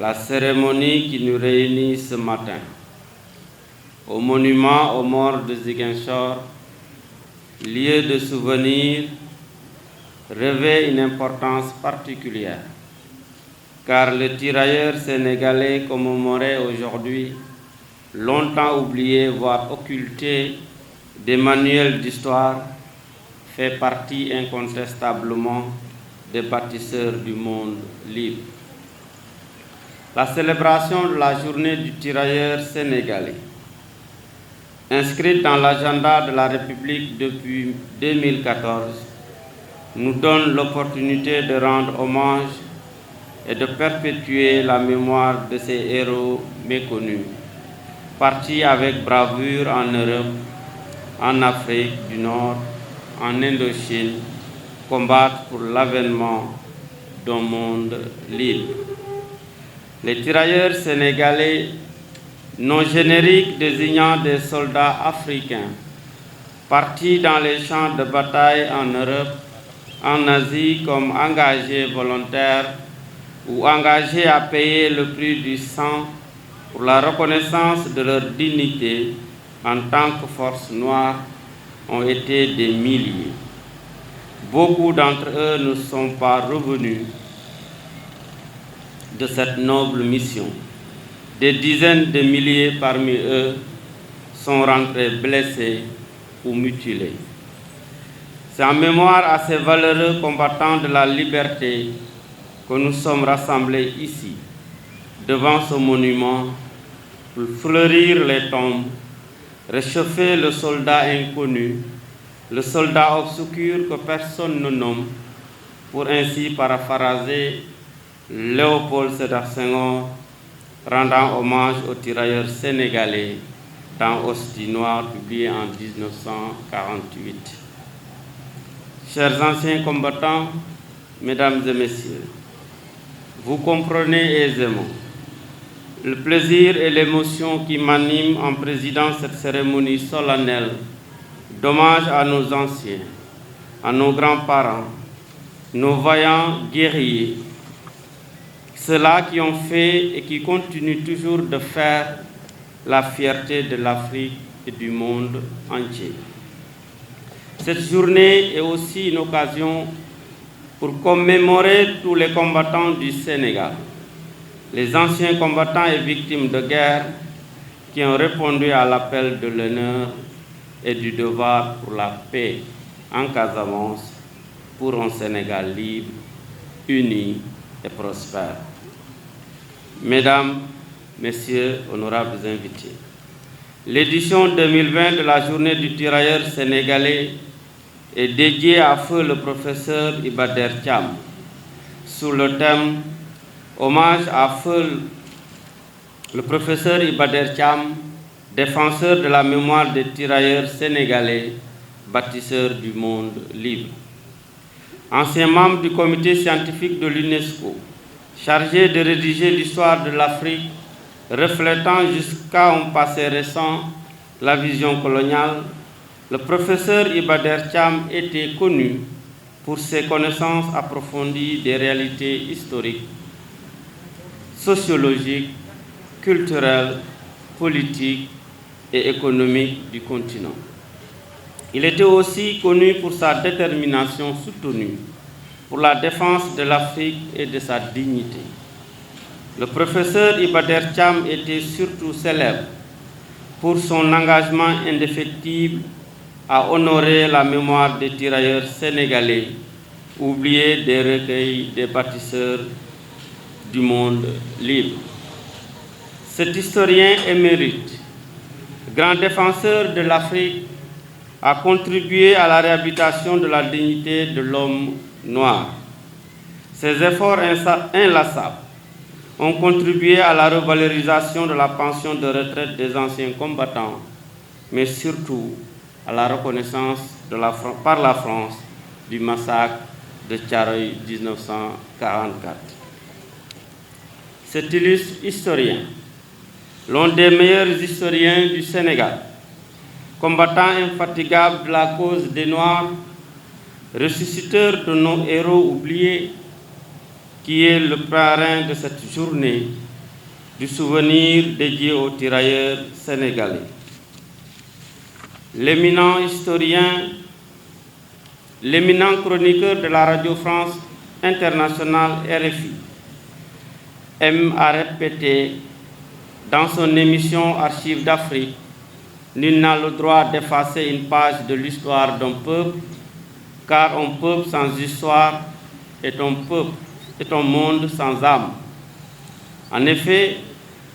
la cérémonie qui nous réunit ce matin au monument aux morts de Ziguinchor, lieu de souvenir, revêt une importance particulière, car le tirailleur sénégalais commémoré aujourd'hui, longtemps oublié voire occulté des manuels d'histoire, fait partie incontestablement des bâtisseurs du monde libre. La célébration de la journée du tirailleur sénégalais, inscrite dans l'agenda de la République depuis 2014, nous donne l'opportunité de rendre hommage et de perpétuer la mémoire de ces héros méconnus, partis avec bravoure en Europe, en Afrique du Nord, en Indochine, combattre pour l'avènement d'un monde libre. Les tirailleurs sénégalais, nom générique désignant des soldats africains partis dans les champs de bataille en Europe, en Asie comme engagés volontaires ou engagés à payer le prix du sang pour la reconnaissance de leur dignité en tant que force noire, ont été des milliers. Beaucoup d'entre eux ne sont pas revenus de cette noble mission. Des dizaines de milliers parmi eux sont rentrés blessés ou mutilés. C'est en mémoire à ces valeureux combattants de la liberté que nous sommes rassemblés ici, devant ce monument, pour fleurir les tombes, réchauffer le soldat inconnu, le soldat obscur que personne ne nomme, pour ainsi paraphraser Léopold Sédar Senghor, rendant hommage aux tirailleurs sénégalais dans Hostie Noire, publié en 1948. Chers anciens combattants, mesdames et messieurs, vous comprenez aisément le plaisir et l'émotion qui m'animent en présidant cette cérémonie solennelle d'hommage à nos anciens, à nos grands-parents, nos vaillants guerriers, ceux-là qui ont fait et qui continuent toujours de faire la fierté de l'Afrique et du monde entier. Cette journée est aussi une occasion pour commémorer tous les combattants du Sénégal, les anciens combattants et victimes de guerre qui ont répondu à l'appel de l'honneur et du devoir pour la paix en Casamance, pour un Sénégal libre, uni et prospère. Mesdames, Messieurs, honorables invités, l'édition 2020 de la journée du tirailleur sénégalais est dédiée à feu le professeur Iba Der Thiam sous le thème Hommage à feu le professeur Iba Der Thiam, défenseur de la mémoire des tirailleurs sénégalais, bâtisseurs du monde libre. Ancien membre du comité scientifique de l'UNESCO, chargé de rédiger l'histoire de l'Afrique, reflétant jusqu'à un passé récent la vision coloniale, le professeur Iba Der Thiam était connu pour ses connaissances approfondies des réalités historiques, sociologiques, culturelles, politiques et économiques du continent. Il était aussi connu pour sa détermination soutenue pour la défense de l'Afrique et de sa dignité. Le professeur Iba Der Thiam était surtout célèbre pour son engagement indéfectible à honorer la mémoire des tirailleurs sénégalais, oubliés des recueils des bâtisseurs du monde libre. Cet historien émérite, grand défenseur de l'Afrique, a contribué à la réhabilitation de la dignité de l'homme noir. Ses efforts inlassables ont contribué à la revalorisation de la pension de retraite des anciens combattants, mais surtout à la reconnaissance par la France du massacre de Thiaroye 1944. Cet illustre historien, l'un des meilleurs historiens du Sénégal, combattant infatigable de la cause des Noirs, ressusciteur de nos héros oubliés, qui est le parrain de cette journée, du souvenir dédié aux tirailleurs sénégalais. L'éminent chroniqueur de la Radio France Internationale RFI aime à répéter dans son émission Archives d'Afrique: nul n'a le droit d'effacer une page de l'histoire d'un peuple, car un peuple sans histoire est un monde sans âme. En effet,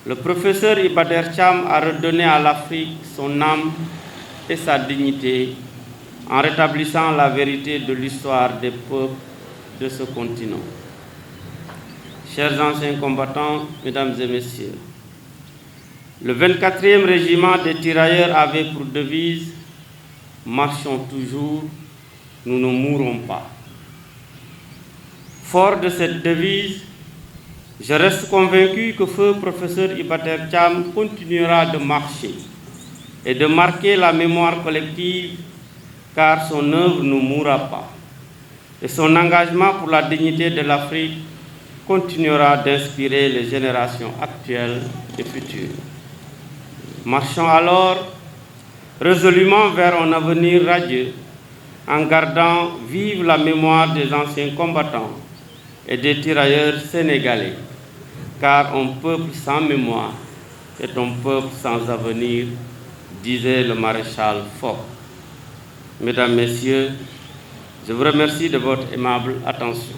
le professeur Iba Der Thiam a redonné à l'Afrique son âme et sa dignité en rétablissant la vérité de l'histoire des peuples de ce continent. Chers anciens combattants, mesdames et messieurs, le 24e régiment des tirailleurs avait pour devise « Marchons toujours, nous ne mourrons pas ». Fort de cette devise, je reste convaincu que feu professeur Iba Der Thiam continuera de marcher et de marquer la mémoire collective, car son œuvre ne mourra pas. Et son engagement pour la dignité de l'Afrique continuera d'inspirer les générations actuelles et futures. Marchons alors résolument vers un avenir radieux, en gardant vive la mémoire des anciens combattants et des tirailleurs sénégalais, car un peuple sans mémoire est un peuple sans avenir, disait le maréchal Foch. Mesdames, Messieurs, je vous remercie de votre aimable attention.